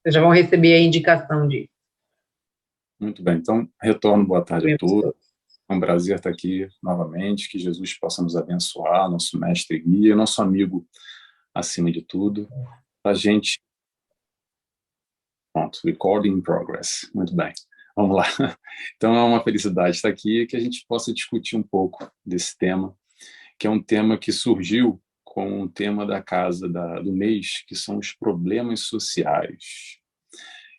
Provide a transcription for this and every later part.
Vocês já vão receber a indicação disso. Muito bem, então, retorno, boa tarde a todos. É um prazer estar aqui novamente, que Jesus possa nos abençoar, nosso mestre e guia, nosso amigo acima de tudo. A gente... Pronto, recording in progress. Muito bem, vamos lá. Então, é uma felicidade estar aqui, que a gente possa discutir um pouco desse tema, que é um tema que surgiu com o tema da casa do mês, que são os problemas sociais.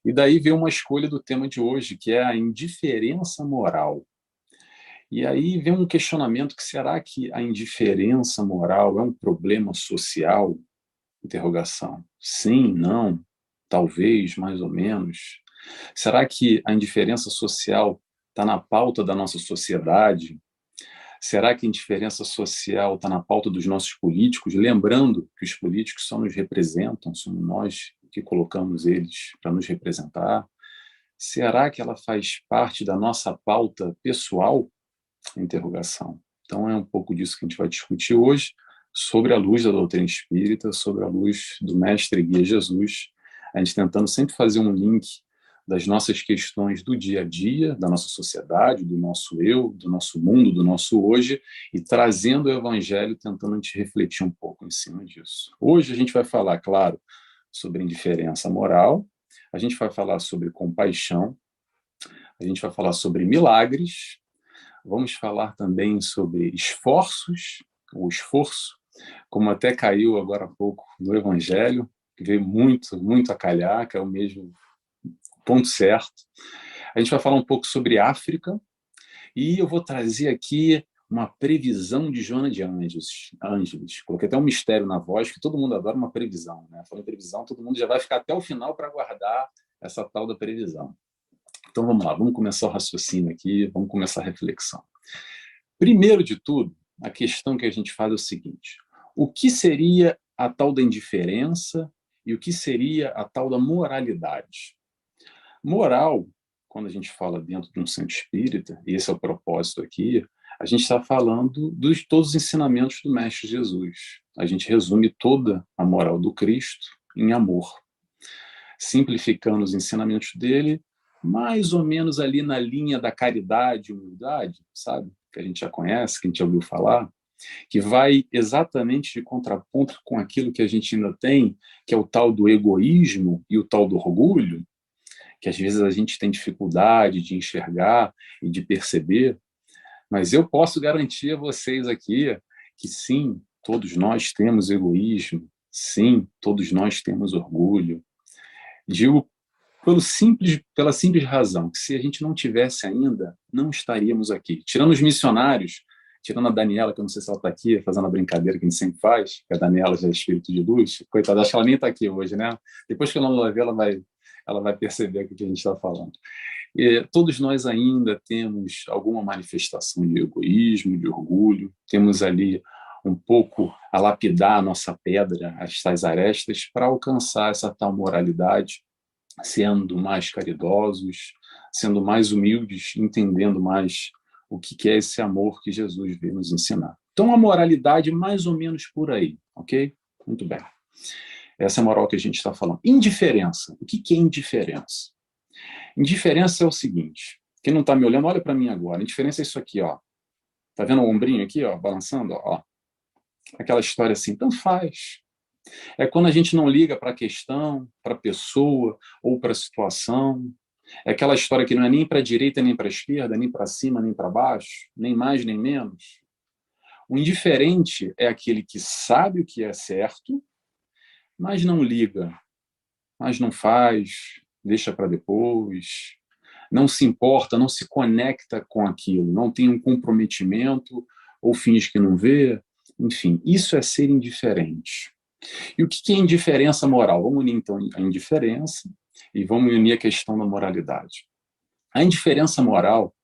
E daí veio uma escolha do tema de hoje, que é a indiferença moral. E aí vem um questionamento que será que a indiferença moral é um problema social? Interrogação. Sim, não, talvez, mais ou menos. Será que a indiferença social está na pauta da nossa sociedade? Será que a indiferença social está na pauta dos nossos políticos? Lembrando que os políticos só nos representam, somos nós que colocamos eles para nos representar. Será que ela faz parte da nossa pauta pessoal? Interrogação. Então é um pouco disso que a gente vai discutir hoje, sobre a luz da doutrina espírita, sobre a luz do mestre e guia Jesus, a gente tentando sempre fazer um link das nossas questões do dia a dia, da nossa sociedade, do nosso eu, do nosso mundo, do nosso hoje, e trazendo o evangelho, tentando a gente refletir um pouco em cima disso. Hoje a gente vai falar, claro, sobre indiferença moral, a gente vai falar sobre compaixão, a gente vai falar sobre milagres, vamos falar também sobre esforços, o esforço, como até caiu agora há pouco no Evangelho, que veio muito, muito a calhar, que é o mesmo ponto certo. A gente vai falar um pouco sobre África, e eu vou trazer aqui uma previsão de Joana de Ângeles. Coloquei até um mistério na voz, que todo mundo adora uma previsão, né? Falando em previsão, todo mundo já vai ficar até o final para aguardar essa tal da previsão. Então vamos lá, vamos começar o raciocínio aqui, vamos começar a reflexão. Primeiro de tudo, a questão que a gente faz é o seguinte: o que seria a tal da indiferença e o que seria a tal da moralidade? Moral, quando a gente fala dentro de um centro espírita, e esse é o propósito aqui, a gente está falando de todos os ensinamentos do Mestre Jesus. A gente resume toda a moral do Cristo em amor, simplificando os ensinamentos dele, mais ou menos ali na linha da caridade e humildade, sabe? Que a gente já conhece, que a gente já ouviu falar, que vai exatamente de contraponto com aquilo que a gente ainda tem, que é o tal do egoísmo e o tal do orgulho, que às vezes a gente tem dificuldade de enxergar e de perceber, mas eu posso garantir a vocês aqui que sim, todos nós temos egoísmo, sim, todos nós temos orgulho. Digo pela simples razão que se a gente não tivesse ainda, não estaríamos aqui. Tirando os missionários, tirando a Daniela, que eu não sei se ela está aqui, fazendo a brincadeira que a gente sempre faz, que a Daniela já é espírito de luz, coitada, acho que ela nem está aqui hoje, né? Depois que ela não vai ver, ela vai perceber o que a gente está falando. E todos nós ainda temos alguma manifestação de egoísmo, de orgulho, temos ali um pouco a lapidar a nossa pedra, as tais arestas, para alcançar essa tal moralidade, sendo mais caridosos, sendo mais humildes, entendendo mais o que é esse amor que Jesus veio nos ensinar. Então, a moralidade mais ou menos por aí, ok? Muito bem. Essa é a moral que a gente está falando. Indiferença. O que é indiferença? Indiferença é o seguinte, quem não está me olhando, olha para mim agora. Indiferença é isso aqui, ó. Tá vendo o ombrinho aqui, ó, balançando? Ó. Aquela história assim, tanto faz. É quando a gente não liga para a questão, para a pessoa ou para a situação. É aquela história que não é nem para a direita, nem para a esquerda, nem para cima, nem para baixo, nem mais, nem menos. O indiferente é aquele que sabe o que é certo, mas não liga, mas não faz, deixa para depois, não se importa, não se conecta com aquilo, não tem um comprometimento ou finge que não vê. Enfim, isso é ser indiferente. E o que é indiferença moral? Vamos unir, então, a indiferença e vamos unir a questão da moralidade. A indiferença moral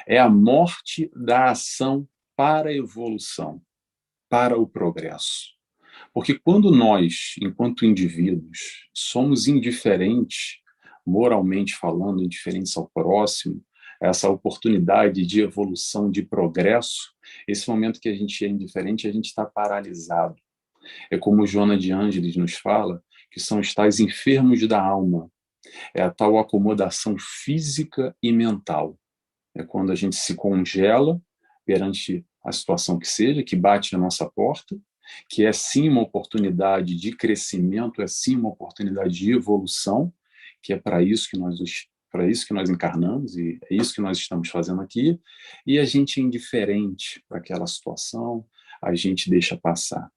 é a morte da ação para a evolução, para o progresso. Porque quando nós, enquanto indivíduos, somos indiferentes, moralmente falando, indiferentes ao próximo, essa oportunidade de evolução, de progresso, esse momento que a gente é indiferente, a gente está paralisado. É como Joana de Ângeles nos fala, que são os tais enfermos da alma. É a tal acomodação física e mental. É quando a gente se congela perante a situação que seja, que bate na nossa porta, que é sim uma oportunidade de crescimento, é sim uma oportunidade de evolução, que é para isso que nós encarnamos e é isso que nós estamos fazendo aqui, e a gente é indiferente para aquela situação, a gente deixa passar.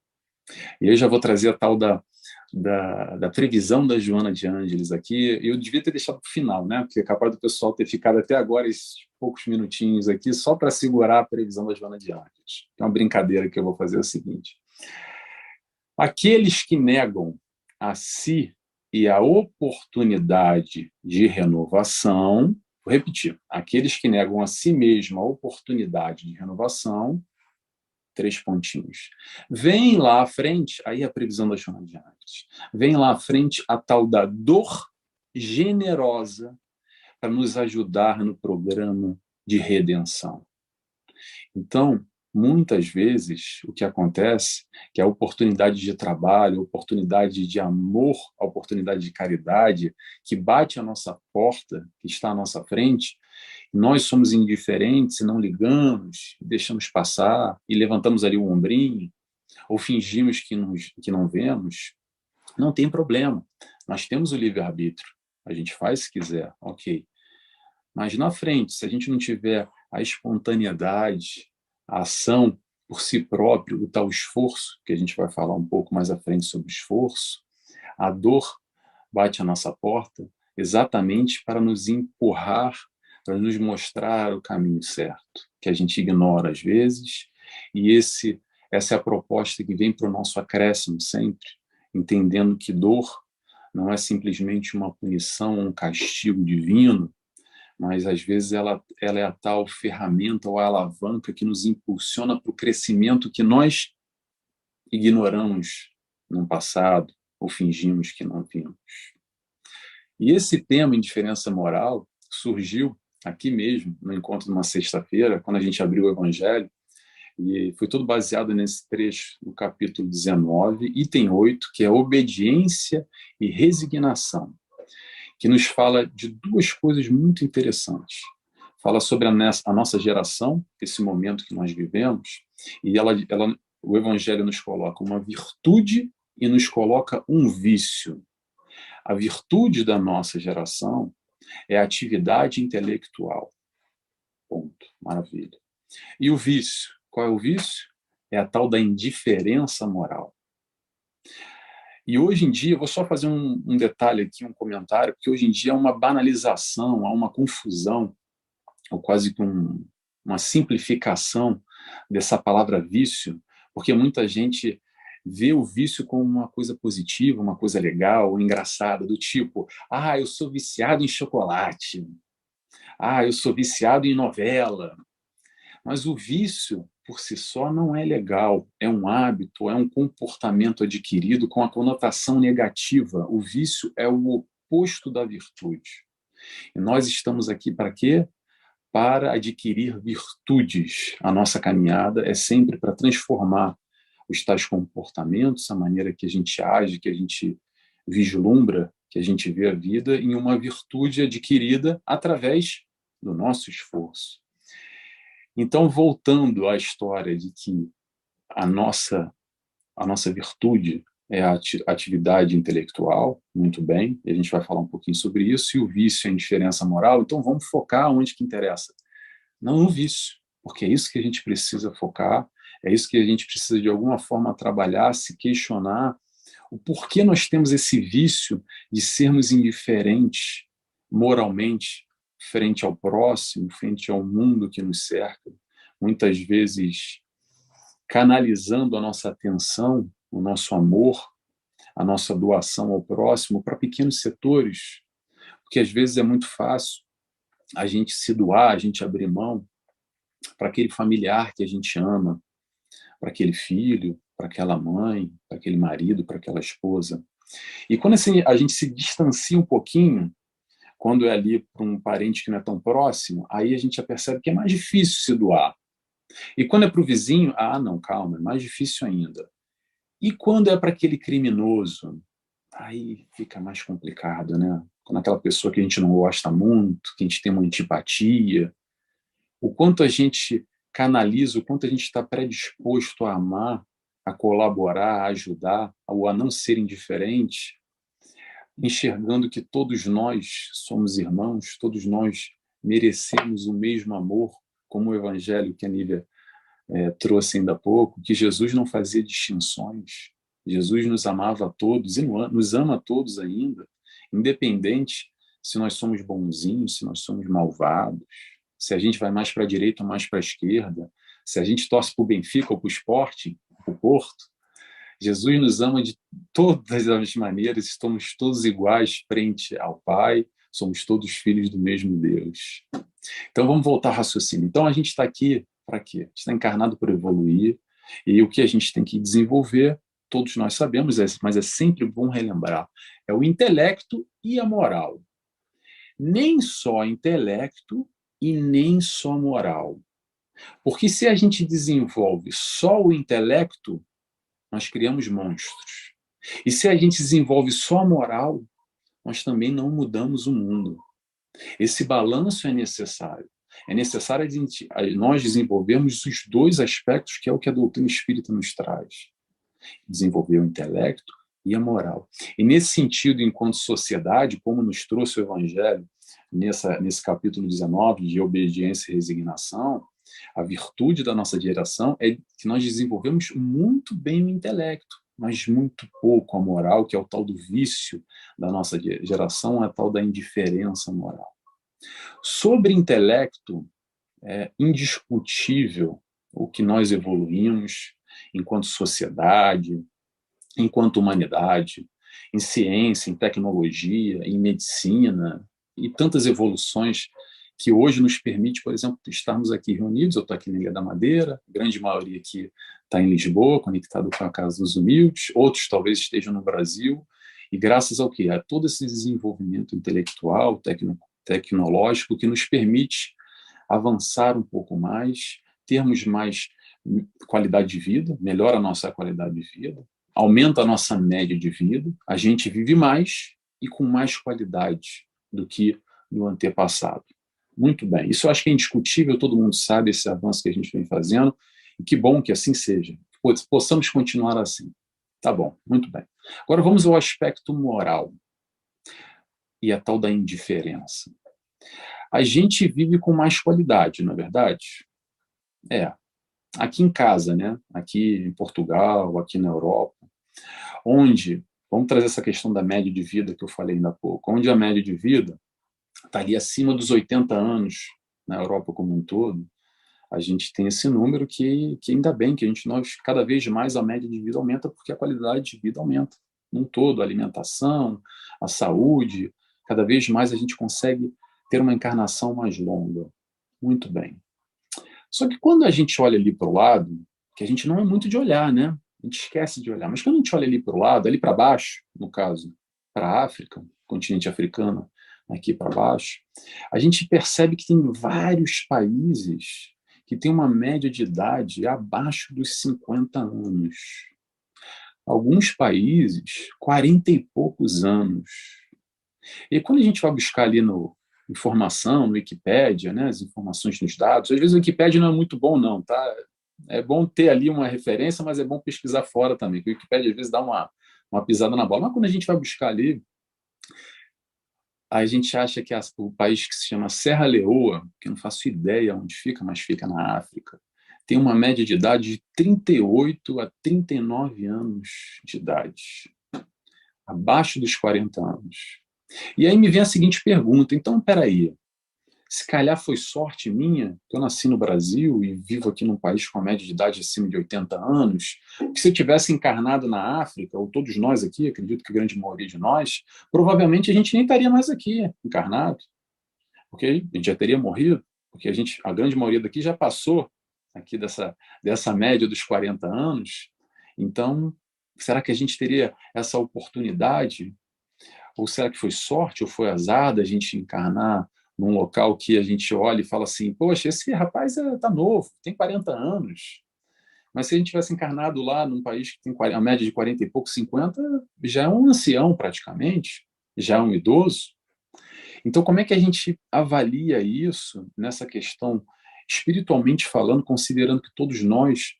E eu já vou trazer a tal da previsão da Joana de Ângeles aqui. Eu devia ter deixado para o final, né? Porque é capaz do pessoal ter ficado até agora esses poucos minutinhos aqui só para segurar a previsão da Joana de Ângeles. É uma brincadeira que eu vou fazer é o seguinte: aqueles que negam a si e a oportunidade de renovação, vou repetir, aqueles que negam a si mesmo a oportunidade de renovação, 3 pontinhos. Vem lá à frente, aí a previsão da Joana de Ângeles, vem lá à frente a tal da dor generosa para nos ajudar no programa de redenção. Então, muitas vezes, o que acontece é que a oportunidade de trabalho, a oportunidade de amor, a oportunidade de caridade que bate à nossa porta, que está à nossa frente, nós somos indiferentes e não ligamos, deixamos passar e levantamos ali o ombrinho, ou fingimos que não vemos, não tem problema. Nós temos o livre-arbítrio. A gente faz se quiser, ok. Mas na frente, se a gente não tiver a espontaneidade, a ação por si próprio, o tal esforço, que a gente vai falar um pouco mais à frente sobre esforço, a dor bate à nossa porta exatamente para nos empurrar, para nos mostrar o caminho certo, que a gente ignora às vezes, e essa é a proposta que vem para o nosso acréscimo sempre, entendendo que dor não é simplesmente uma punição, um castigo divino, mas às vezes ela é a tal ferramenta ou a alavanca que nos impulsiona para o crescimento que nós ignoramos no passado ou fingimos que não vimos. E esse tema, indiferença moral, surgiu aqui mesmo, no encontro de uma sexta-feira, quando a gente abriu o Evangelho, e foi tudo baseado nesse trecho do capítulo 19, item 8, que é obediência e resignação, que nos fala de 2 coisas muito interessantes. Fala sobre a nossa geração, esse momento que nós vivemos, e o Evangelho nos coloca uma virtude e nos coloca um vício. A virtude da nossa geração é a atividade intelectual. Ponto. Maravilha. E o vício? Qual é o vício? É a tal da indiferença moral. E hoje em dia, eu vou só fazer um detalhe aqui, um comentário, porque hoje em dia há uma banalização, há uma confusão, ou quase que uma simplificação dessa palavra vício, porque muita gente vê o vício como uma coisa positiva, uma coisa legal, engraçada, do tipo, eu sou viciado em chocolate, eu sou viciado em novela. Mas o vício, por si só, não é legal. É um hábito, é um comportamento adquirido com a conotação negativa. O vício é o oposto da virtude. E nós estamos aqui para quê? Para adquirir virtudes. A nossa caminhada é sempre para transformar os tais comportamentos, a maneira que a gente age, que a gente vislumbra, que a gente vê a vida, em uma virtude adquirida através do nosso esforço. Então, voltando à história de que a nossa virtude é a atividade intelectual, muito bem, e a gente vai falar um pouquinho sobre isso, e o vício é a indiferença moral, então vamos focar onde que interessa. Não no vício, porque é isso que a gente precisa focar, é isso que a gente precisa de alguma forma trabalhar, se questionar, o porquê nós temos esse vício de sermos indiferentes moralmente frente ao próximo, frente ao mundo que nos cerca, muitas vezes canalizando a nossa atenção, o nosso amor, a nossa doação ao próximo para pequenos setores, porque às vezes é muito fácil a gente se doar, a gente abrir mão para aquele familiar que a gente ama, para aquele filho, para aquela mãe, para aquele marido, para aquela esposa. E quando assim, a gente se distancia um pouquinho, quando é ali para um parente que não é tão próximo, aí a gente já percebe que é mais difícil se doar. E quando é para o vizinho, não, calma, é mais difícil ainda. E quando é para aquele criminoso? aí fica mais complicado, né? Quando aquela pessoa que a gente não gosta muito, que a gente tem uma antipatia, o quanto a gente canaliza, o quanto a gente está predisposto a amar, a colaborar, a ajudar, ou a não ser indiferente, enxergando que todos nós somos irmãos, todos nós merecemos o mesmo amor, como o evangelho que a Nívia trouxe ainda há pouco, que Jesus não fazia distinções. Jesus nos amava a todos e nos ama a todos ainda, independente se nós somos bonzinhos, se nós somos malvados, se a gente vai mais para a direita ou mais para a esquerda, se a gente torce para o Benfica ou para o Sport, para o Porto. Jesus nos ama de todas as maneiras, estamos todos iguais frente ao Pai, somos todos filhos do mesmo Deus. Então vamos voltar ao raciocínio. Então a gente está aqui para quê? A gente está encarnado para evoluir, e o que a gente tem que desenvolver, todos nós sabemos, mas é sempre bom relembrar, é o intelecto e a moral. Nem só intelecto e nem só moral. Porque se a gente desenvolve só o intelecto, nós criamos monstros. E se a gente desenvolve só a moral, nós também não mudamos o mundo. Esse balanço é necessário. É necessário nós desenvolvermos os dois aspectos, que é o que a doutrina espírita nos traz. Desenvolver o intelecto e a moral. E nesse sentido, enquanto sociedade, como nos trouxe o Evangelho, nesse capítulo 19, de obediência e resignação, a virtude da nossa geração é que nós desenvolvemos muito bem o intelecto, mas muito pouco a moral, que é o tal do vício da nossa geração, é a tal da indiferença moral. Sobre intelecto, é indiscutível o que nós evoluímos enquanto sociedade, enquanto humanidade, em ciência, em tecnologia, em medicina, e tantas evoluções que hoje nos permite, por exemplo, estarmos aqui reunidos. Eu estou aqui na Ilha da Madeira, a grande maioria aqui está em Lisboa, conectado com a Casa dos Humildes, outros talvez estejam no Brasil, e graças ao quê? A todo esse desenvolvimento intelectual, tecnológico, que nos permite avançar um pouco mais, termos mais qualidade de vida, melhora a nossa qualidade de vida, aumenta a nossa média de vida, a gente vive mais e com mais qualidade do que no antepassado. Muito bem, isso eu acho que é indiscutível, todo mundo sabe esse avanço que a gente vem fazendo, e que bom que assim seja, que possamos continuar assim. Tá bom, muito bem. Agora vamos ao aspecto moral e a tal da indiferença. A gente vive com mais qualidade, não é verdade? Aqui em casa, né? Aqui em Portugal, aqui na Europa, onde, vamos trazer essa questão da média de vida que eu falei ainda há pouco, onde a média de vida está ali acima dos 80 anos, na Europa como um todo, a gente tem esse número que ainda bem que nós cada vez mais a média de vida aumenta, porque a qualidade de vida aumenta num todo, a alimentação, a saúde, cada vez mais a gente consegue ter uma encarnação mais longa. Muito bem. Só que quando a gente olha ali para o lado, que a gente não é muito de olhar, né? A gente esquece de olhar, mas quando a gente olha ali para o lado, ali para baixo, no caso, para a África, continente africano, aqui para baixo, a gente percebe que tem vários países que têm uma média de idade abaixo dos 50 anos. Alguns países, 40 e poucos anos. E quando a gente vai buscar ali no informação, no Wikipédia, né, as informações nos dados, às vezes o Wikipédia não é muito bom não, tá? É bom ter ali uma referência, mas é bom pesquisar fora também, porque o Wikipédia às vezes dá uma pisada na bola. Mas quando a gente vai buscar ali, a gente acha que o país que se chama Serra Leoa, que eu não faço ideia onde fica, mas fica na África, tem uma média de idade de 38 a 39 anos de idade, abaixo dos 40 anos. E aí me vem a seguinte pergunta, então, peraí, se calhar foi sorte minha, que eu nasci no Brasil e vivo aqui num país com a média de idade acima de 80 anos, que se eu tivesse encarnado na África, ou todos nós aqui, acredito que a grande maioria de nós, provavelmente a gente nem estaria mais aqui, encarnado, porque a gente já teria morrido, porque a grande maioria daqui já passou aqui dessa média dos 40 anos. Então, será que a gente teria essa oportunidade? Ou será que foi sorte ou foi azar da gente encarnar num local que a gente olha e fala assim, poxa, esse rapaz está novo, tem 40 anos. Mas se a gente tivesse encarnado lá num país que tem a média de 40 e pouco, 50, já é um ancião praticamente, já é um idoso. Então, como é que a gente avalia isso nessa questão, espiritualmente falando, considerando que todos nós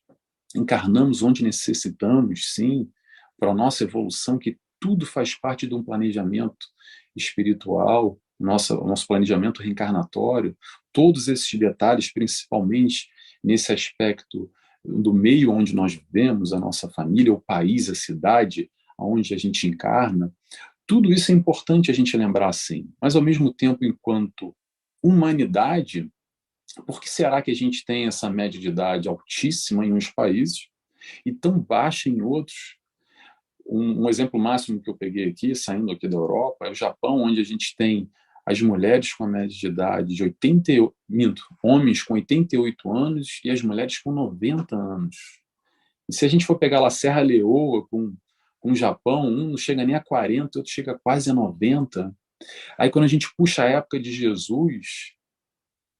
encarnamos onde necessitamos, sim, para a nossa evolução, que tudo faz parte de um planejamento espiritual, nosso planejamento reencarnatório, todos esses detalhes, principalmente nesse aspecto do meio onde nós vivemos, a nossa família, o país, a cidade onde a gente encarna, tudo isso é importante a gente lembrar assim. Mas, ao mesmo tempo, enquanto humanidade, por que será que a gente tem essa média de idade altíssima em uns países e tão baixa em outros? Um exemplo máximo que eu peguei aqui, saindo aqui da Europa, é o Japão, onde a gente tem as mulheres com a média de idade de 88, minto, homens com 88 anos e as mulheres com 90 anos. E se a gente for pegar lá Serra Leoa com o Japão, um não chega nem a 40, outro chega quase a 90. Aí quando a gente puxa a época de Jesus,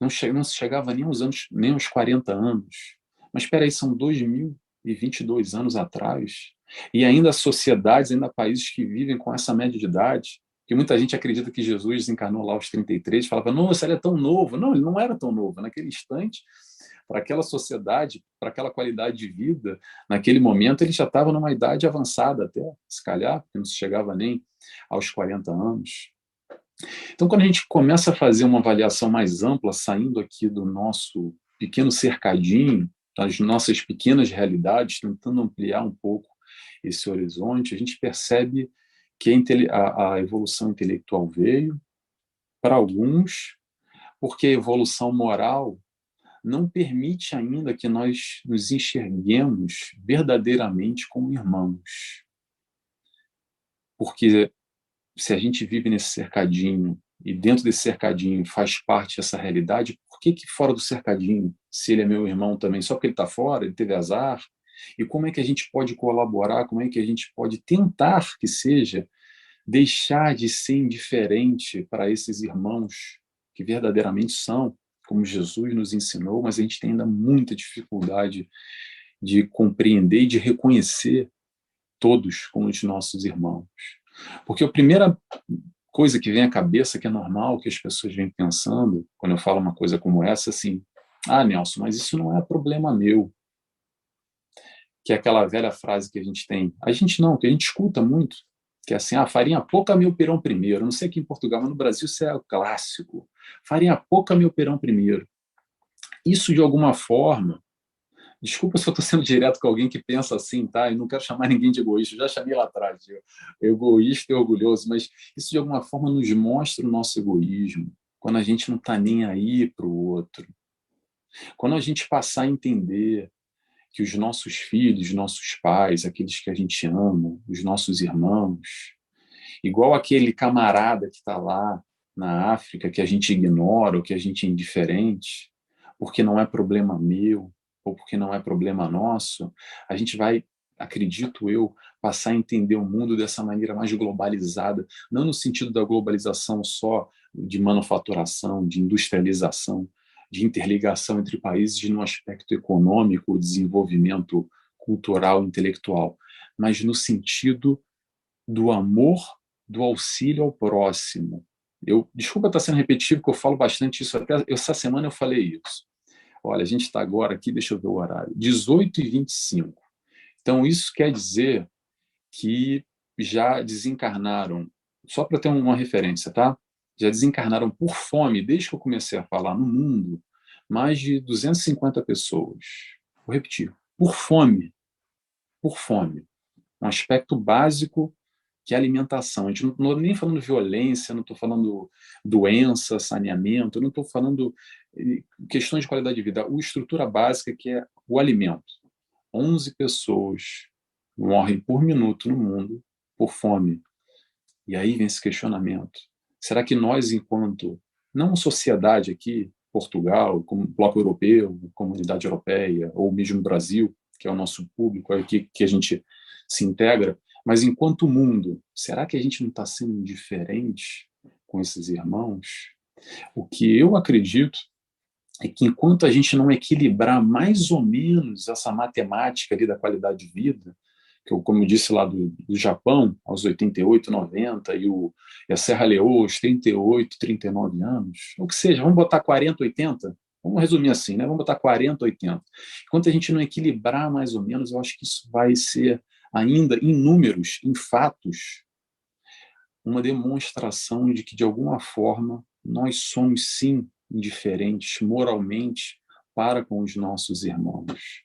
não se chegava nem aos anos, nem aos 40 anos. Mas espera aí, são 2022 anos atrás. E ainda sociedades, ainda países que vivem com essa média de idade, que muita gente acredita que Jesus desencarnou lá aos 33, falava, nossa, ele é tão novo. Não, ele não era tão novo. Naquele instante, para aquela sociedade, para aquela qualidade de vida, naquele momento ele já estava numa idade avançada até, se calhar, porque não se chegava nem aos 40 anos. Então, quando a gente começa a fazer uma avaliação mais ampla, saindo aqui do nosso pequeno cercadinho, das nossas pequenas realidades, tentando ampliar um pouco esse horizonte, a gente percebe que a evolução intelectual veio para alguns, porque a evolução moral não permite ainda que nós nos enxerguemos verdadeiramente como irmãos. Porque se a gente vive nesse cercadinho e dentro desse cercadinho faz parte dessa realidade, por que fora do cercadinho, se ele é meu irmão também, só porque ele está fora, ele teve azar? E como é que a gente pode colaborar, como é que a gente pode tentar que seja, deixar de ser indiferente para esses irmãos que verdadeiramente são, como Jesus nos ensinou, mas a gente tem ainda muita dificuldade de compreender e de reconhecer todos como os nossos irmãos. Porque a primeira coisa que vem à cabeça, que é normal, que as pessoas vêm pensando, quando eu falo uma coisa como essa, assim, Nelson, mas isso não é problema meu. Que é aquela velha frase que a gente tem. A gente não, que a gente escuta muito, que é assim, farinha pouca, meu perão primeiro. Não sei aqui em Portugal, mas no Brasil isso é o clássico. Farinha pouca, meu perão primeiro. Isso, de alguma forma, desculpa se eu estou sendo direto com alguém que pensa assim, tá? Eu não quero chamar ninguém de egoísta, eu já chamei lá atrás de egoísta e orgulhoso, mas isso de alguma forma nos mostra o nosso egoísmo, quando a gente não está nem aí para o outro. Quando a gente passar a entender que os nossos filhos, nossos pais, aqueles que a gente ama, os nossos irmãos, igual aquele camarada que está lá na África, que a gente ignora ou que a gente é indiferente, porque não é problema meu, ou porque não é problema nosso, a gente vai, acredito eu, passar a entender o mundo dessa maneira mais globalizada, não no sentido da globalização só de manufaturação, de industrialização, de interligação entre países no aspecto econômico, desenvolvimento cultural, intelectual, mas no sentido do amor, do auxílio ao próximo. Desculpa estar sendo repetitivo, porque eu falo bastante isso, até essa semana eu falei isso. Olha, a gente está agora aqui, deixa eu ver o horário, 18h25. Então, isso quer dizer que já desencarnaram, só para ter uma referência, tá? Já desencarnaram por fome, desde que eu comecei a falar no mundo, mais de 250 pessoas. Vou repetir, por fome. Por fome. Um aspecto básico que é alimentação. A gente não estou nem falando violência, não estou falando doença, saneamento, não estou falando questões de qualidade de vida. A estrutura básica que é o alimento. 11 pessoas morrem por minuto no mundo por fome. E aí vem esse questionamento. Será que nós, enquanto, não sociedade aqui, Portugal, como bloco europeu, comunidade europeia, ou mesmo Brasil, que é o nosso público, é aqui que a gente se integra, mas enquanto mundo, será que a gente não está sendo indiferente com esses irmãos? O que eu acredito é que enquanto a gente não equilibrar mais ou menos essa matemática ali da qualidade de vida, que eu, como eu disse lá do Japão, aos 88, 90, e a Serra Leoa aos 38, 39 anos, ou que seja, vamos botar 40, 80, vamos resumir assim, né? Vamos botar 40, 80. Enquanto a gente não equilibrar mais ou menos, eu acho que isso vai ser ainda em números, em fatos, uma demonstração de que, de alguma forma, nós somos, sim, indiferentes moralmente para com os nossos irmãos.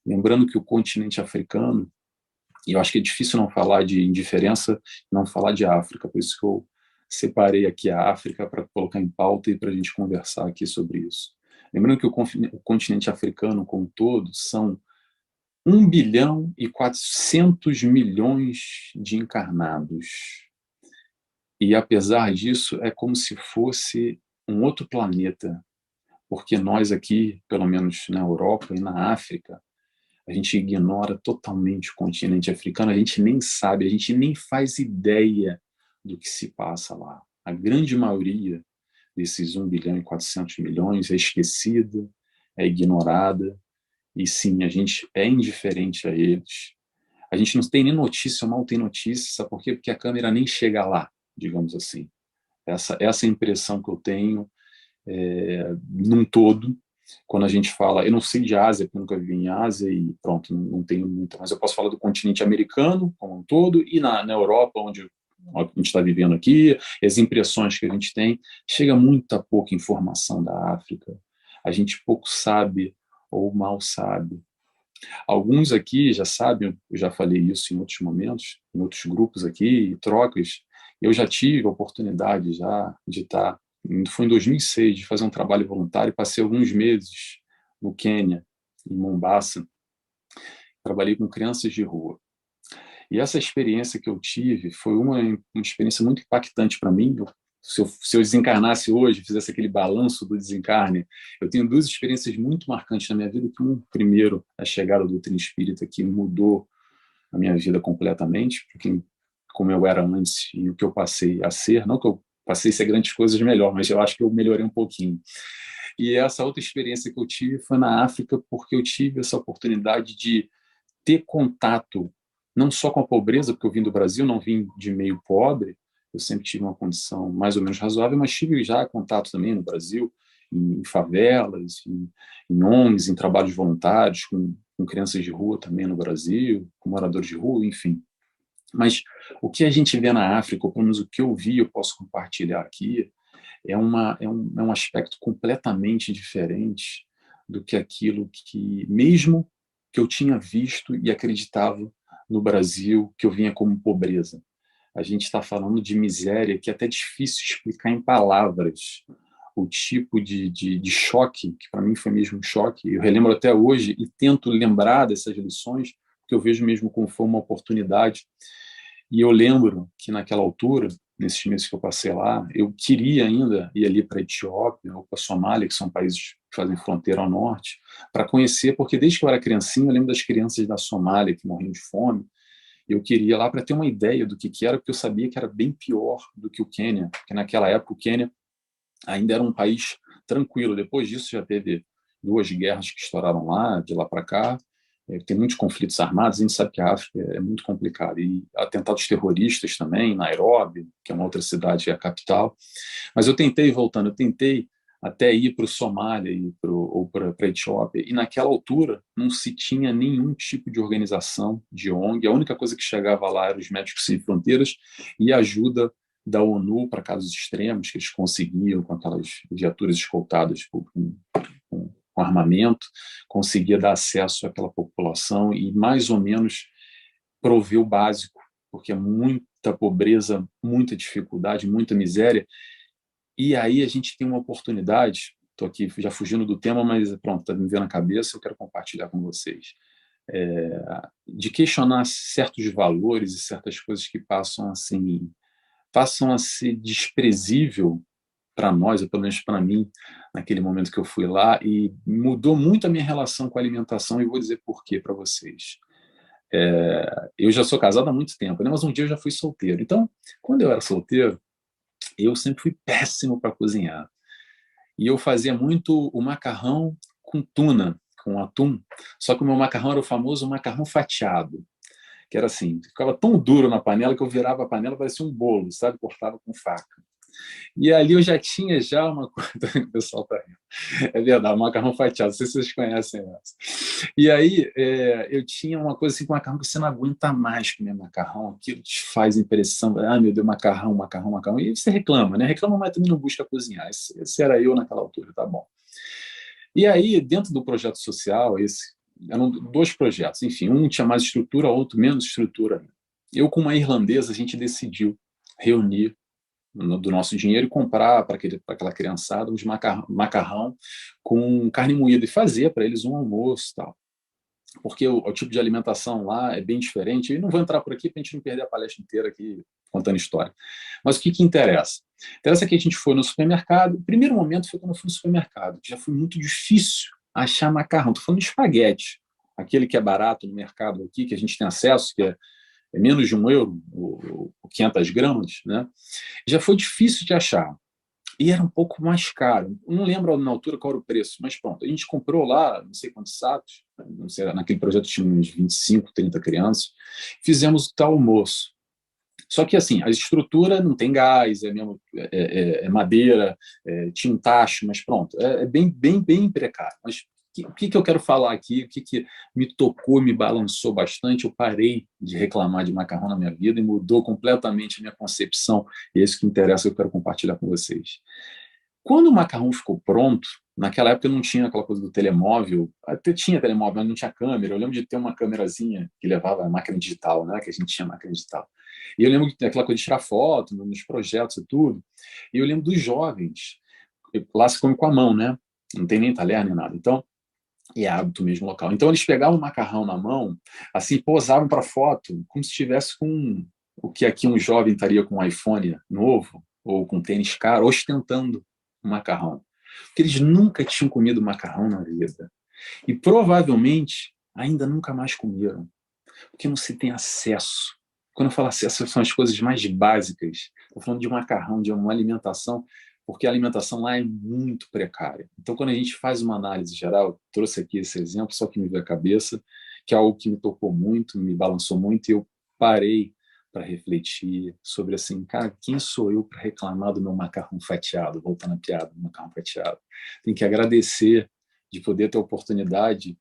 Lembrando que o continente africano, e eu acho que é difícil não falar de indiferença, não falar de África, por isso que eu separei aqui a África para colocar em pauta e para a gente conversar aqui sobre isso. Lembrando que o continente africano como um todo são 1,4 bilhão de encarnados. E, apesar disso, é como se fosse um outro planeta, porque nós aqui, pelo menos na Europa e na África, a gente ignora totalmente o continente africano, a gente nem sabe, a gente nem faz ideia do que se passa lá. A grande maioria desses 1,4 bilhão é esquecida, é ignorada, e sim, a gente é indiferente a eles. A gente não tem nem notícia, mal tem notícia, sabe por quê? Porque a câmera nem chega lá, digamos assim. Essa impressão que eu tenho num todo, quando a gente fala, eu não sei de Ásia, porque eu nunca vivi em Ásia e pronto, não tenho muito, mas eu posso falar do continente americano como um todo e na Europa, onde a gente está vivendo aqui, as impressões que a gente tem, chega muita pouca informação da África, a gente pouco sabe ou mal sabe. Alguns aqui já sabem, eu já falei isso em outros momentos, em outros grupos aqui, trocas, eu já tive a oportunidade já de estar, foi em 2006, de fazer um trabalho voluntário, passei alguns meses no Quênia, em Mombasa, trabalhei com crianças de rua. E essa experiência que eu tive foi uma experiência muito impactante para mim. Se eu desencarnasse hoje, fizesse aquele balanço do desencarne, eu tenho duas experiências muito marcantes na minha vida. Que um, primeiro, a chegada do doutrina espírita, que mudou a minha vida completamente, porque como eu era antes e o que eu passei a ser, não que eu passei a ser grandes coisas melhor, mas eu acho que eu melhorei um pouquinho. E essa outra experiência que eu tive foi na África, porque eu tive essa oportunidade de ter contato não só com a pobreza, porque eu vim do Brasil, não vim de meio pobre, eu sempre tive uma condição mais ou menos razoável, mas tive já contato também no Brasil, em favelas, em ONGs, em trabalhos voluntários, com crianças de rua também no Brasil, com moradores de rua, enfim. Mas o que a gente vê na África, ou pelo menos o que eu vi, eu posso compartilhar aqui, é um aspecto completamente diferente do que aquilo que, mesmo que eu tinha visto e acreditava no Brasil, que eu vinha como pobreza. A gente está falando de miséria que é até difícil explicar em palavras. O tipo de choque, que para mim foi mesmo um choque, eu relembro até hoje e tento lembrar dessas lições, porque eu vejo mesmo como foi uma oportunidade. E eu lembro que naquela altura, nesses meses que eu passei lá, eu queria ainda ir ali para a Etiópia ou para a Somália, que são países que fazem fronteira ao norte, para conhecer, porque desde que eu era criancinha, eu lembro das crianças da Somália que morriam de fome, e eu queria ir lá para ter uma ideia do que era, porque eu sabia que era bem pior do que o Quênia, porque naquela época o Quênia ainda era um país tranquilo. Depois disso já teve duas guerras que estouraram lá, de lá para cá, tem muitos conflitos armados, a gente sabe que a África é muito complicada, e atentados terroristas também, Nairobi, que é uma outra cidade, é a capital. Mas eu tentei, voltando, eu tentei até ir para o Somália ou para a Etiópia, e naquela altura não se tinha nenhum tipo de organização de ONG, a única coisa que chegava lá era os Médicos Sem Fronteiras e ajuda da ONU para casos extremos, que eles conseguiam com aquelas viaturas escoltadas com armamento, conseguia dar acesso àquela população e mais ou menos prover o básico, porque é muita pobreza, muita dificuldade, muita miséria. E aí a gente tem uma oportunidade, estou aqui já fugindo do tema, mas pronto, está me vendo na cabeça, eu quero compartilhar com vocês, de questionar certos valores e certas coisas que passam a ser desprezível para nós, ou pelo menos para mim, naquele momento que eu fui lá, e mudou muito a minha relação com a alimentação, e vou dizer por quê para vocês. Eu já sou casado há muito tempo, né? Mas um dia eu já fui solteiro. Então, quando eu era solteiro, eu sempre fui péssimo para cozinhar. E eu fazia muito o macarrão com tuna, com atum, só que o meu macarrão era o famoso macarrão fatiado, que era assim, ficava tão duro na panela que eu virava a panela, parecia um bolo, sabe? Cortava com faca. E ali eu já tinha já uma coisa, o pessoal tá rindo. É verdade, macarrão fatiado, não sei se vocês conhecem essa. E aí eu tinha uma coisa assim com macarrão que você não aguenta mais comer macarrão, aquilo te faz impressão, ah, meu Deus, macarrão, macarrão, macarrão. E você reclama, né? Reclama, mas também não busca cozinhar. Esse era eu naquela altura, tá bom. E aí, dentro do projeto social, eram dois projetos, enfim, um tinha mais estrutura, outro menos estrutura. Eu, com uma irlandesa, a gente decidiu reunir do nosso dinheiro e comprar para aquela criançada uns macarrão com carne moída e fazer para eles um almoço e tal. Porque o tipo de alimentação lá é bem diferente. E não vou entrar por aqui para a gente não perder a palestra inteira aqui contando história. Mas o que interessa? Interessa que a gente foi no supermercado. O primeiro momento foi quando eu fui no supermercado, que já foi muito difícil achar macarrão. Estou falando de espaguete, aquele que é barato no mercado aqui, que a gente tem acesso, que é menos de €1, o 500 gramas, né? Já foi difícil de achar. E era um pouco mais caro. Não lembro na altura qual era o preço, mas pronto. A gente comprou lá, não sei quantos sacos, não sei, naquele projeto tinha uns 25, 30 crianças, fizemos o tal almoço. Só que, assim, a estrutura não tem gás, é madeira, tinha um tacho, mas pronto, é bem, bem, bem precário. Mas o que eu quero falar aqui, o que me tocou, me balançou bastante, eu parei de reclamar de macarrão na minha vida e mudou completamente a minha concepção, e é isso que interessa, eu quero compartilhar com vocês. Quando o macarrão ficou pronto, naquela época não tinha aquela coisa do telemóvel, até tinha telemóvel, mas não tinha câmera. Eu lembro de ter uma câmerazinha que levava a máquina digital, né? Que a gente tinha máquina digital. E eu lembro daquela coisa de tirar foto nos projetos e tudo. E eu lembro dos jovens, lá se come com a mão, né? Não tem nem talher nem nada. Então, e é hábito mesmo local. Então, eles pegavam o macarrão na mão, assim, posavam para foto, como se estivesse com o que aqui um jovem estaria com um iPhone novo, ou com tênis caro, ostentando o macarrão. Porque eles nunca tinham comido macarrão na vida. E provavelmente ainda nunca mais comeram. Porque não se tem acesso. Quando eu falo acesso, são as coisas mais básicas. Estou falando de macarrão, de uma alimentação, porque a alimentação lá é muito precária. Então, quando a gente faz uma análise geral, eu trouxe aqui esse exemplo, só que me veio à cabeça, que é algo que me tocou muito, me balançou muito, e eu parei para refletir sobre assim, cara, quem sou eu para reclamar do meu macarrão fatiado? Voltando à piada, do macarrão fatiado. Tem que agradecer de poder ter a oportunidade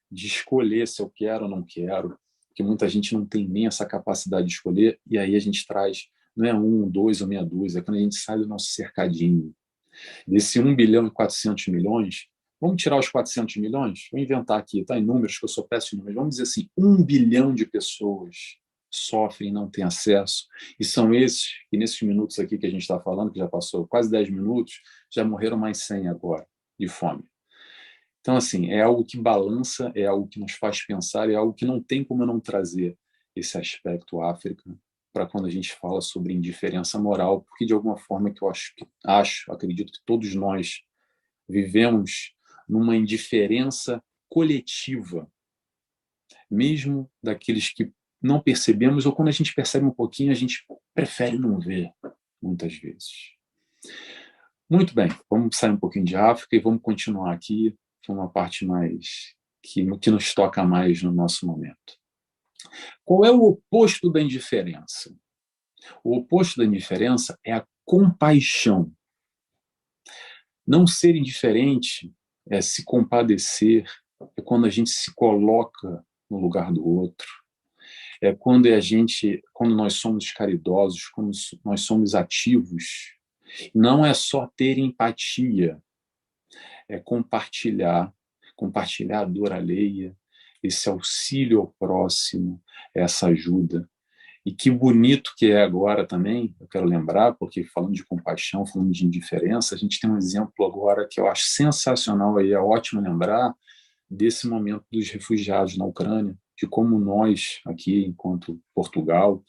de escolher se eu quero ou não quero, porque muita gente não tem nem essa capacidade de escolher, e aí a gente traz, não é um, dois ou meia dúzia, é quando a gente sai do nosso cercadinho. Desse 1,4 bilhão, vamos tirar os 400 milhões? Vou inventar aqui, está em números, que eu sou péssimo em números, vamos dizer assim, 1 bilhão de pessoas sofrem e não têm acesso, e são esses, e nesses minutos aqui que a gente está falando, que já passou quase 10 minutos, já morreram mais 100 agora, de fome. Então, assim, é algo que balança, é algo que nos faz pensar, é algo que não tem como eu não trazer esse aspecto África para quando a gente fala sobre indiferença moral, porque de alguma forma que eu acredito que todos nós vivemos numa indiferença coletiva, mesmo daqueles que não percebemos, ou quando a gente percebe um pouquinho, a gente prefere não ver, muitas vezes. Muito bem, vamos sair um pouquinho de África e vamos continuar aqui com uma parte mais que nos toca mais no nosso momento. Qual é o oposto da indiferença? O oposto da indiferença é a compaixão. Não ser indiferente é se compadecer, é quando a gente se coloca no lugar do outro, é quando nós somos caridosos, quando nós somos ativos. Não é só ter empatia, é compartilhar a dor alheia, esse auxílio ao próximo, essa ajuda. E que bonito que é agora também, eu quero lembrar, porque falando de compaixão, falando de indiferença, a gente tem um exemplo agora que eu acho sensacional, aí é ótimo lembrar, desse momento dos refugiados na Ucrânia, de como nós, aqui, enquanto Portugal,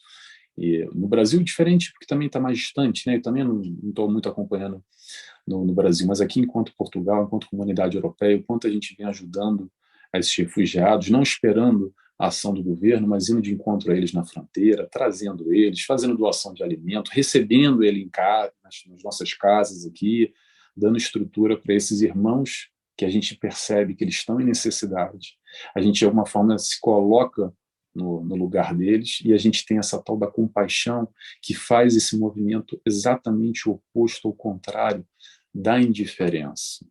e no Brasil, diferente, porque também está mais distante, né? Eu também não estou muito acompanhando no Brasil, mas aqui, enquanto Portugal, enquanto comunidade europeia, o quanto a gente vem ajudando a esses refugiados, não esperando a ação do governo, mas indo de encontro a eles na fronteira, trazendo eles, fazendo doação de alimento, recebendo ele em casa, nas nossas casas aqui, dando estrutura para esses irmãos que a gente percebe que eles estão em necessidade. A gente, de alguma forma, se coloca no lugar deles, e a gente tem essa tal da compaixão que faz esse movimento exatamente oposto ao contrário da indiferença.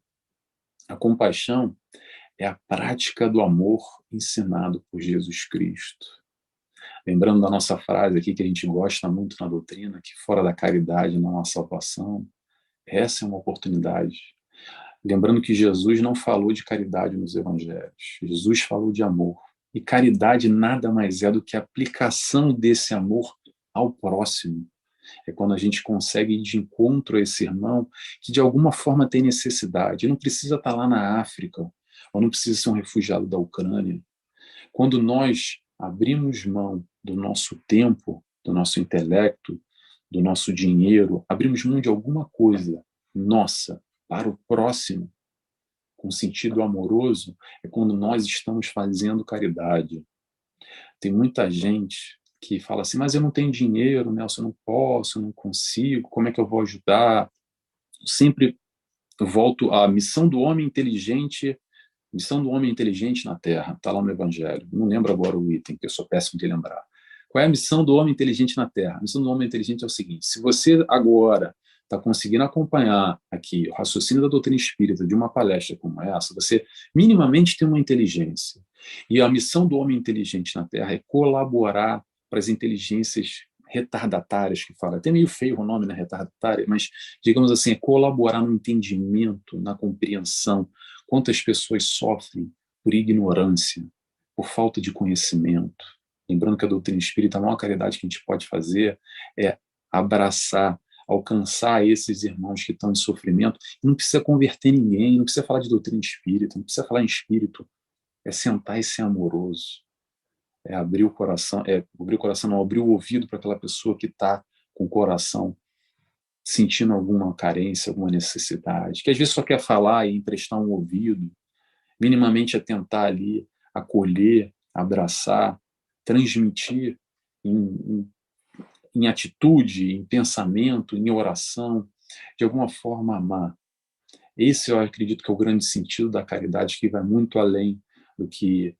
A compaixão é a prática do amor ensinado por Jesus Cristo. Lembrando da nossa frase aqui que a gente gosta muito na doutrina, que fora da caridade não há salvação, essa é uma oportunidade. Lembrando que Jesus não falou de caridade nos evangelhos, Jesus falou de amor. E caridade nada mais é do que a aplicação desse amor ao próximo. É quando a gente consegue ir de encontro a esse irmão que de alguma forma tem necessidade. Não precisa estar lá na África, ou não precisa ser um refugiado da Ucrânia. Quando nós abrimos mão do nosso tempo, do nosso intelecto, do nosso dinheiro, abrimos mão de alguma coisa nossa para o próximo, com sentido amoroso, é quando nós estamos fazendo caridade. Tem muita gente que fala assim, mas eu não tenho dinheiro, Nelson, eu não posso, eu não consigo, como é que eu vou ajudar? Sempre volto à missão do homem inteligente na Terra, está lá no Evangelho. Não lembro agora o item, que eu sou péssimo de lembrar. Qual é a missão do homem inteligente na Terra? A missão do homem inteligente é o seguinte: se você agora está conseguindo acompanhar aqui o raciocínio da doutrina espírita de uma palestra como essa, você minimamente tem uma inteligência. E a missão do homem inteligente na Terra é colaborar para as inteligências retardatárias, que fala, até meio feio o nome, né, retardatária, mas, digamos assim, é colaborar no entendimento, na compreensão. Quantas pessoas sofrem por ignorância, por falta de conhecimento. Lembrando que a doutrina espírita, a maior caridade que a gente pode fazer é abraçar, alcançar esses irmãos que estão em sofrimento. E não precisa converter ninguém, não precisa falar de doutrina espírita, não precisa falar em espírito. É sentar e ser amoroso. É abrir o coração, abrir o ouvido para aquela pessoa que está com o coração sentindo alguma carência, alguma necessidade, que às vezes só quer falar e emprestar um ouvido, minimamente é tentar ali acolher, abraçar, transmitir em atitude, em pensamento, em oração, de alguma forma amar. Esse eu acredito que é o grande sentido da caridade, que vai muito além do que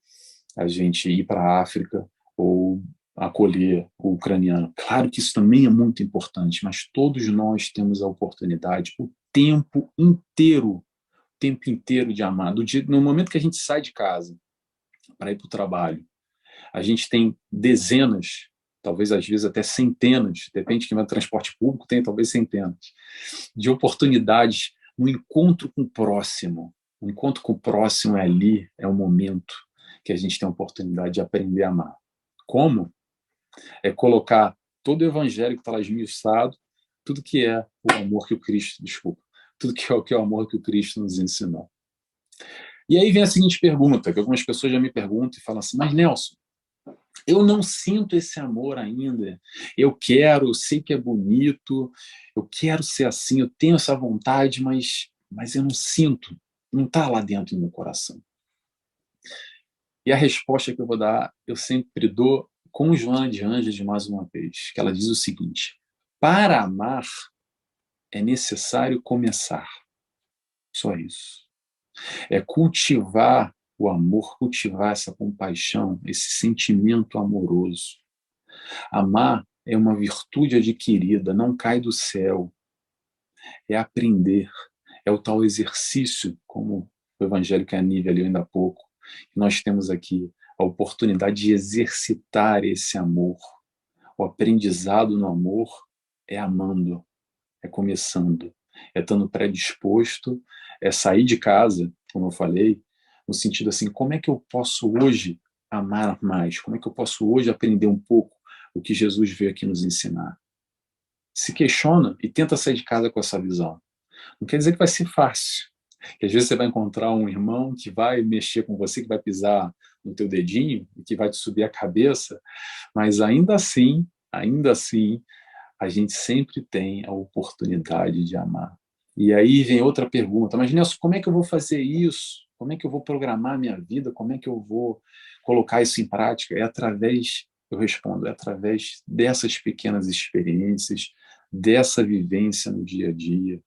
a gente ir para a África ou acolher o ucraniano. Claro que isso também é muito importante, mas todos nós temos a oportunidade o tempo inteiro de amar. No momento que a gente sai de casa para ir para o trabalho, a gente tem dezenas, talvez às vezes até centenas, depende de quem vai no transporte público, tem talvez centenas, de oportunidades no encontro com o próximo. O encontro com o próximo é ali, é o momento que a gente tem a oportunidade de aprender a amar. Como? É colocar todo o evangelho que está lá esmiuçado, tudo que é o amor que o Cristo, tudo que é o amor que o Cristo nos ensinou. E aí vem a seguinte pergunta, que algumas pessoas já me perguntam e falam assim, mas Nelson, eu não sinto esse amor ainda, eu sei que é bonito, eu quero ser assim, eu tenho essa vontade, mas eu não sinto, não está lá dentro do meu coração. E a resposta que eu vou dar, eu sempre dou com Joana de Ângeles mais uma vez, que ela diz o seguinte, para amar é necessário começar, só isso. É cultivar o amor, cultivar essa compaixão, esse sentimento amoroso. Amar é uma virtude adquirida, não cai do céu. É aprender, é o tal exercício, como o evangelho que a Nívia leu ainda há pouco, que nós temos aqui a oportunidade de exercitar esse amor. O aprendizado no amor é amando, é começando, é estando predisposto, é sair de casa, como eu falei, no sentido assim, como é que eu posso hoje amar mais? Como é que eu posso hoje aprender um pouco o que Jesus veio aqui nos ensinar? Se questiona e tenta sair de casa com essa visão. Não quer dizer que vai ser fácil. Que às vezes você vai encontrar um irmão que vai mexer com você, que vai pisar no teu dedinho e que vai te subir a cabeça, mas ainda assim, a gente sempre tem a oportunidade de amar. E aí vem outra pergunta, mas Nelson, como é que eu vou fazer isso? Como é que eu vou programar a minha vida? Como é que eu vou colocar isso em prática? Eu respondo, é através dessas pequenas experiências, dessa vivência no dia a dia.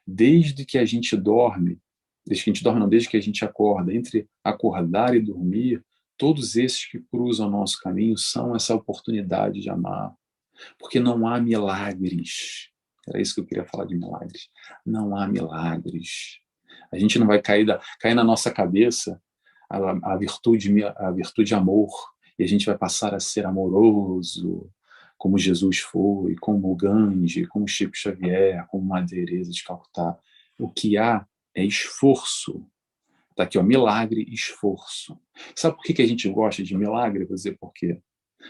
desde que a gente dorme, desde que a gente acorda, entre acordar e dormir, todos esses que cruzam o nosso caminho são essa oportunidade de amar. Porque não há milagres. Era isso que eu queria falar de milagres. Não há milagres. A gente não vai cair na nossa cabeça a virtude amor, e a gente vai passar a ser amoroso, como Jesus foi, como o Gandhi, como Chico Xavier, como Madre Teresa de Calcutá. O que há é esforço. Está aqui, ó, milagre, esforço. Sabe por que a gente gosta de milagre? Vou dizer por quê.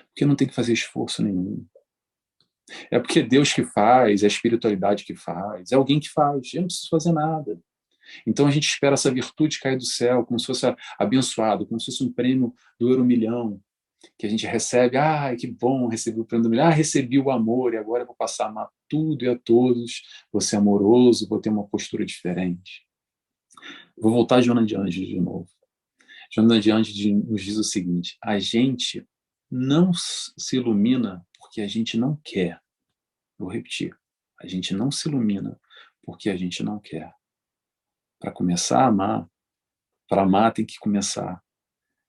Porque não tem que fazer esforço nenhum. É porque é Deus que faz, é a espiritualidade que faz, é alguém que faz, eu não preciso fazer nada. Então a gente espera essa virtude cair do céu, como se fosse abençoado, como se fosse um prêmio do Euromilhão, que a gente recebe, que bom, recebi o prêmio do milhão, recebi o amor, e agora eu vou passar a amar tudo e a todos, vou ser amoroso, vou ter uma postura diferente. Vou voltar a Joana de Anjos de novo. Joana de Anjos nos diz o seguinte: a gente não se ilumina porque a gente não quer. Vou repetir. A gente não se ilumina porque a gente não quer. Para começar a amar, para amar tem que começar.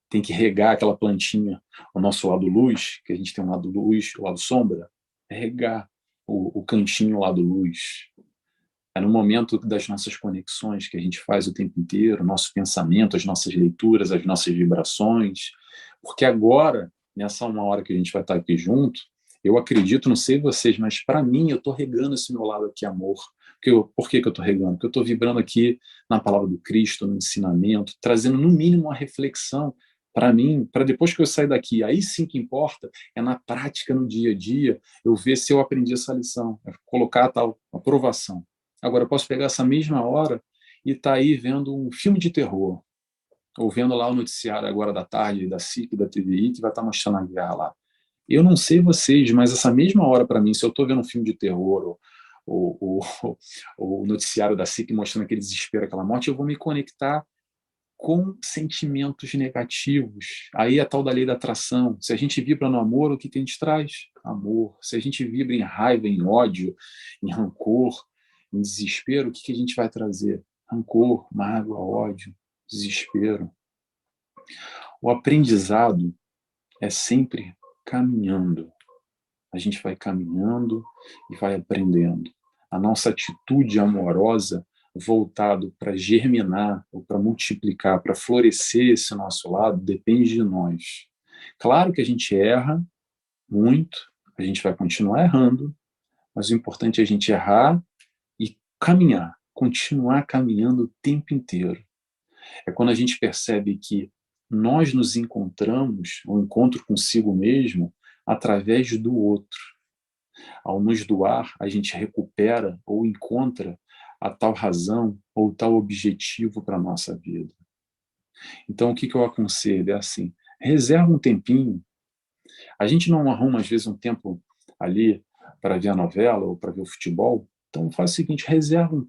Tem que regar aquela plantinha, o nosso lado luz, que a gente tem um lado luz, o lado sombra, é regar o cantinho lado luz. É no momento das nossas conexões que a gente faz o tempo inteiro, nosso pensamento, as nossas leituras, as nossas vibrações. Porque agora, nessa uma hora que a gente vai estar aqui junto, eu acredito, não sei vocês, mas para mim, eu estou regando esse meu lado aqui, amor. Por que eu estou regando? Porque eu estou vibrando aqui na palavra do Cristo, no ensinamento, trazendo no mínimo uma reflexão para mim, para depois que eu sair daqui. Aí sim que importa é na prática, no dia a dia, eu ver se eu aprendi essa lição, é colocar a tal aprovação. Agora, eu posso pegar essa mesma hora e estar aí vendo um filme de terror, ou vendo lá o noticiário agora da tarde, da SIC, da TVI, que vai estar mostrando a guerra lá. Eu não sei vocês, mas essa mesma hora para mim, se eu estou vendo um filme de terror, ou o noticiário da SIC mostrando aquele desespero, aquela morte, eu vou me conectar com sentimentos negativos. Aí é a tal da lei da atração. Se a gente vibra no amor, o que a gente traz? Amor. Se a gente vibra em raiva, em ódio, em rancor, em desespero, o que a gente vai trazer? Rancor, mágoa, ódio, desespero. O aprendizado é sempre caminhando. A gente vai caminhando e vai aprendendo. A nossa atitude amorosa voltado para germinar, ou para multiplicar, para florescer esse nosso lado, depende de nós. Claro que a gente erra muito, a gente vai continuar errando, mas o importante é a gente errar e caminhar, continuar caminhando o tempo inteiro. É quando a gente percebe que nós nos encontramos, o encontro consigo mesmo, através do outro. Ao nos doar, a gente recupera ou encontra a tal razão ou tal objetivo para a nossa vida. Então, o que eu aconselho? É assim, reserva um tempinho. A gente não arruma, às vezes, um tempo ali para ver a novela ou para ver o futebol. Então, faz o seguinte, reserva um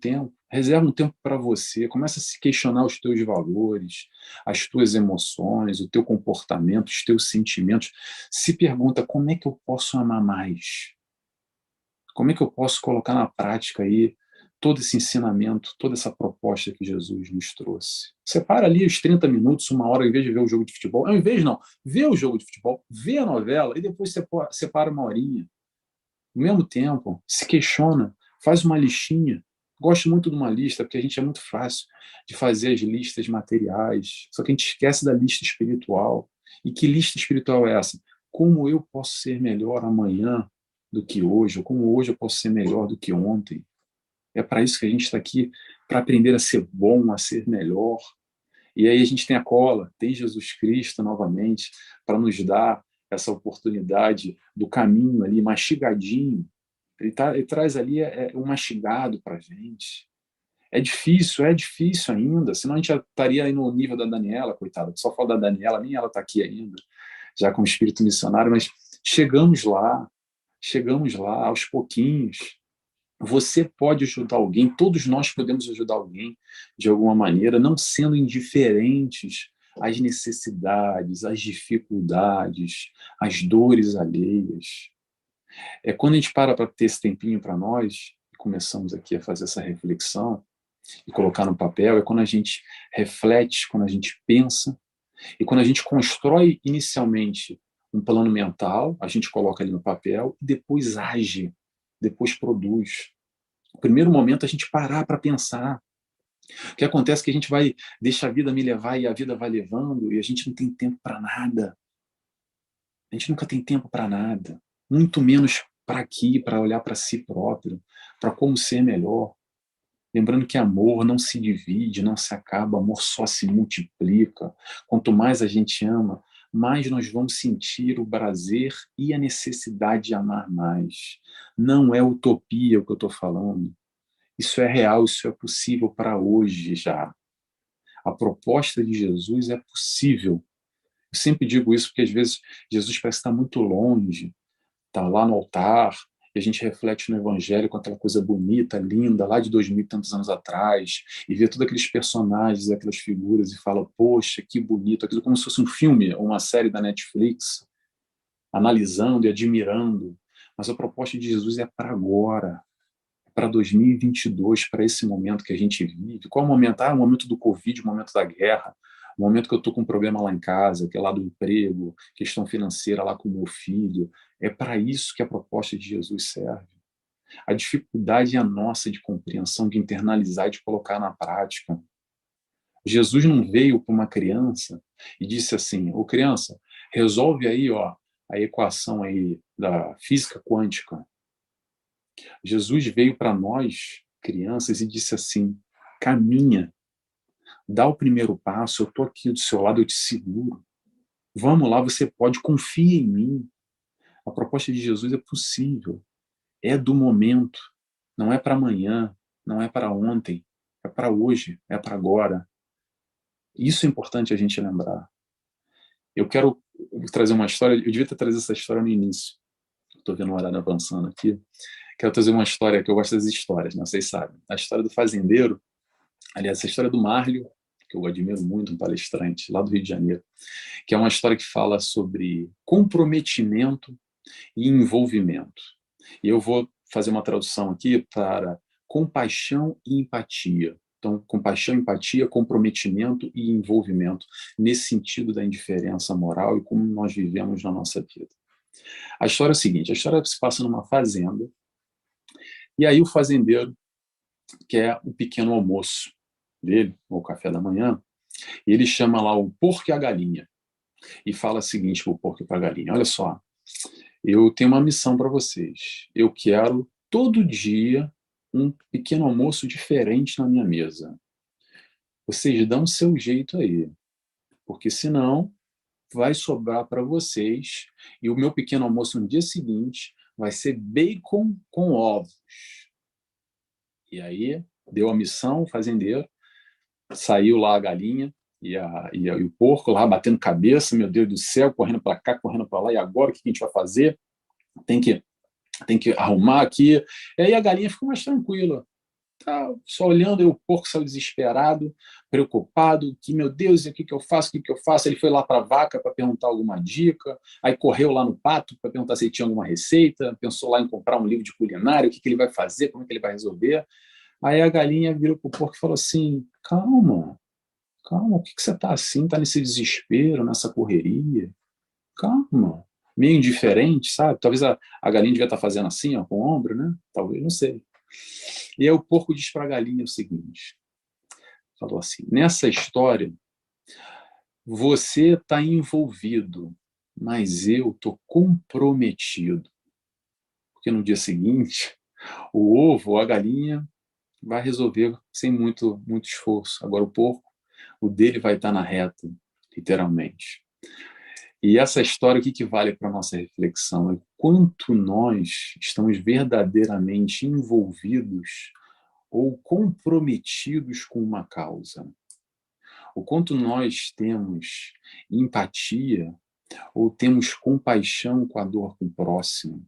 tempo para você, começa a se questionar os teus valores, as tuas emoções, o teu comportamento, os teus sentimentos. Se pergunta, como é que eu posso amar mais? Como é que eu posso colocar na prática aí todo esse ensinamento, toda essa proposta que Jesus nos trouxe? Separa ali os 30 minutos, uma hora, em vez de ver o jogo de futebol. Ao invés, não. Vê o jogo de futebol, vê a novela e depois separa uma horinha. No mesmo tempo, se questiona, faz uma listinha. Gosto muito de uma lista, porque a gente é muito fácil de fazer as listas materiais, só que a gente esquece da lista espiritual. E que lista espiritual é essa? Como eu posso ser melhor amanhã do que hoje? Ou como hoje eu posso ser melhor do que ontem? É para isso que a gente está aqui, para aprender a ser bom, a ser melhor. E aí a gente tem a cola, tem Jesus Cristo novamente, para nos dar essa oportunidade do caminho ali, mastigadinho. Ele traz ali um mastigado para a gente. É difícil ainda, senão a gente já estaria aí no nível da Daniela, coitada, só fala da Daniela, nem ela está aqui ainda, já com o espírito missionário, mas chegamos lá aos pouquinhos. Você pode ajudar alguém, todos nós podemos ajudar alguém de alguma maneira, não sendo indiferentes às necessidades, às dificuldades, às dores alheias. É quando a gente para ter esse tempinho para nós, começamos aqui a fazer essa reflexão e colocar no papel, é quando a gente reflete, quando a gente pensa, e quando a gente constrói inicialmente um plano mental, a gente coloca ali no papel, e depois age, depois produz. No primeiro momento, a gente parar para pensar. O que acontece é que a gente vai, deixa a vida me levar e a vida vai levando, e a gente não tem tempo para nada. A gente nunca tem tempo para nada. Muito menos para aqui, para olhar para si próprio, para como ser melhor. Lembrando que amor não se divide, não se acaba, amor só se multiplica. Quanto mais a gente ama, mais nós vamos sentir o prazer e a necessidade de amar mais. Não é utopia o que eu estou falando. Isso é real, isso é possível para hoje já. A proposta de Jesus é possível. Eu sempre digo isso porque às vezes Jesus parece estar muito longe, está lá no altar, e a gente reflete no Evangelho com aquela coisa bonita, linda, lá de 2000 e tantos anos atrás, e vê todos aqueles personagens, aquelas figuras, e fala, poxa, que bonito, aquilo como se fosse um filme, ou uma série da Netflix, analisando e admirando. Mas a proposta de Jesus é para agora, para 2022, para esse momento que a gente vive. Qual é o momento? Ah, o momento do Covid, o momento da guerra, o momento que eu estou com um problema lá em casa, que é lá do emprego, questão financeira lá com o meu filho. É para isso que a proposta de Jesus serve. A dificuldade é a nossa de compreensão, de internalizar e de colocar na prática. Jesus não veio para uma criança e disse assim, ô criança, resolve aí ó, a equação aí da física quântica. Jesus veio para nós, crianças, e disse assim, caminha, dá o primeiro passo, eu estou aqui do seu lado, eu te seguro. Vamos lá, você pode, confia em mim. A proposta de Jesus é possível, é do momento, não é para amanhã, não é para ontem, é para hoje, é para agora. Isso é importante a gente lembrar. Eu quero trazer uma história, eu devia ter trazido essa história no início, estou vendo o horário avançando aqui, quero trazer uma história, que eu gosto das histórias, né? Vocês sabem, a história do fazendeiro, aliás, essa história do Márlio, que eu admiro muito, um palestrante lá do Rio de Janeiro, que é uma história que fala sobre comprometimento e envolvimento. E eu vou fazer uma tradução aqui para compaixão e empatia. Então, compaixão, empatia, comprometimento e envolvimento, nesse sentido da indiferença moral e como nós vivemos na nossa vida. A história é a seguinte, a história se passa numa fazenda, e aí o fazendeiro quer o pequeno almoço dele, ou o café da manhã, e ele chama lá o porco e a galinha, e fala o seguinte para o porco e para a galinha, olha só, eu tenho uma missão para vocês, eu quero todo dia um pequeno almoço diferente na minha mesa. Vocês dão o seu jeito aí, porque senão vai sobrar para vocês, e o meu pequeno almoço no dia seguinte vai ser bacon com ovos. E aí deu a missão, o fazendeiro, saiu lá a galinha e o porco lá batendo cabeça, meu Deus do céu, correndo para cá, correndo para lá, e agora o que a gente vai fazer? Tem que, tem que arrumar aqui. E aí a galinha ficou mais tranquila, tá só olhando, e o porco saiu desesperado, preocupado, que meu Deus, o que que eu faço, o que que eu faço? Ele foi lá para a vaca para perguntar alguma dica, aí correu lá no pato para perguntar se ele tinha alguma receita, pensou lá em comprar um livro de culinária, o que que ele vai fazer, como é que ele vai resolver. Aí a galinha virou para o porco e falou assim, calma, calma, o que que você está assim, está nesse desespero, nessa correria? Calma, meio indiferente, sabe? Talvez a galinha devia estar fazendo assim, ó, com o ombro, né? Talvez, não sei. E aí o porco diz para a galinha o seguinte, falou assim, nessa história, você está envolvido, mas eu estou comprometido. Porque no dia seguinte, o ovo ou a galinha vai resolver sem muito esforço. Agora o porco, o dele vai estar na reta, literalmente. E essa história, o que vale para a nossa reflexão? É quanto nós estamos verdadeiramente envolvidos ou comprometidos com uma causa. O quanto nós temos empatia ou temos compaixão com a dor do próximo.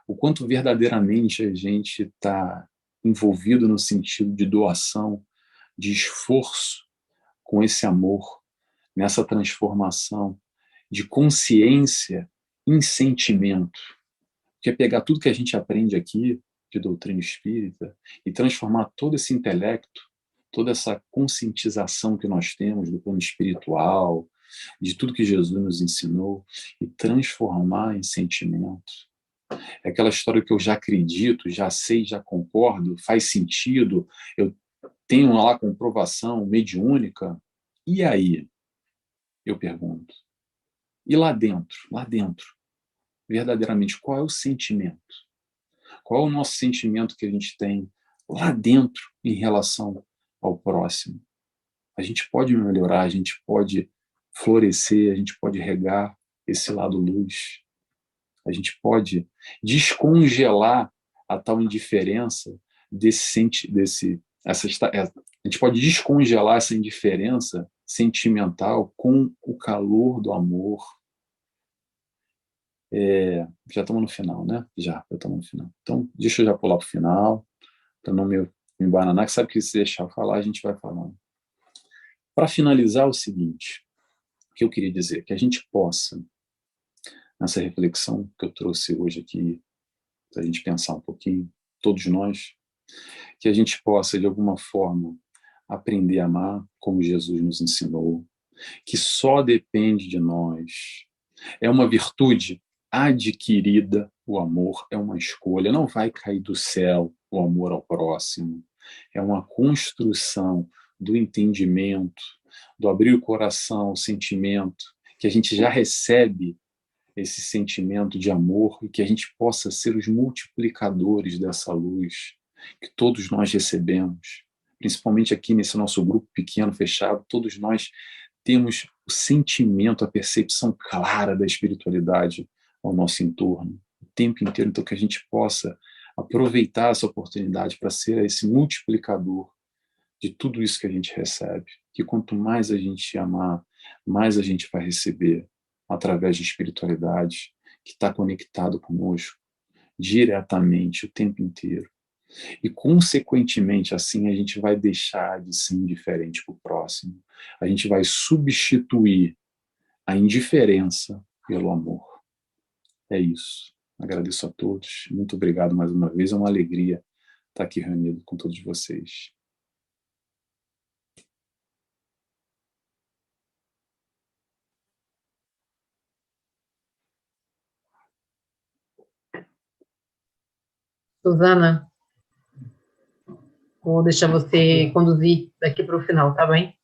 O quanto verdadeiramente a gente está envolvido no sentido de doação, de esforço com esse amor, nessa transformação de consciência em sentimento. Que é pegar tudo que a gente aprende aqui de doutrina espírita e transformar todo esse intelecto, toda essa conscientização que nós temos do plano espiritual, de tudo que Jesus nos ensinou, e transformar em sentimento. É aquela história que eu já acredito, já sei, já concordo, faz sentido, eu tenho lá comprovação mediúnica. E aí? Eu pergunto. E lá dentro, verdadeiramente, qual é o sentimento? Qual é o nosso sentimento que a gente tem lá dentro em relação ao próximo? A gente pode melhorar, a gente pode florescer, a gente pode regar esse lado luz. A gente pode descongelar a tal indiferença a gente pode descongelar essa indiferença sentimental com o calor do amor. Já estamos no final, né? Já estamos no final. Então, deixa eu já pular para o final, para não me embananar, que sabe que se deixar eu falar, a gente vai falando. Para finalizar, o seguinte, o que eu queria dizer, que a gente possa, nessa reflexão que eu trouxe hoje aqui, para a gente pensar um pouquinho, todos nós, que a gente possa, de alguma forma, aprender a amar como Jesus nos ensinou, que só depende de nós. É uma virtude adquirida, o amor é uma escolha, não vai cair do céu o amor ao próximo. É uma construção do entendimento, do abrir o coração, o sentimento, que a gente já recebe esse sentimento de amor e que a gente possa ser os multiplicadores dessa luz que todos nós recebemos, principalmente aqui nesse nosso grupo pequeno, fechado, todos nós temos o sentimento, a percepção clara da espiritualidade ao nosso entorno, o tempo inteiro, então que a gente possa aproveitar essa oportunidade para ser esse multiplicador de tudo isso que a gente recebe, que quanto mais a gente amar, mais a gente vai receber através de espiritualidade que está conectado conosco diretamente o tempo inteiro. E, consequentemente, assim, a gente vai deixar de ser indiferente para o próximo. A gente vai substituir a indiferença pelo amor. É isso. Agradeço a todos. Muito obrigado mais uma vez. É uma alegria estar aqui reunido com todos vocês. Susana, vou deixar você conduzir daqui para o final, tá bem?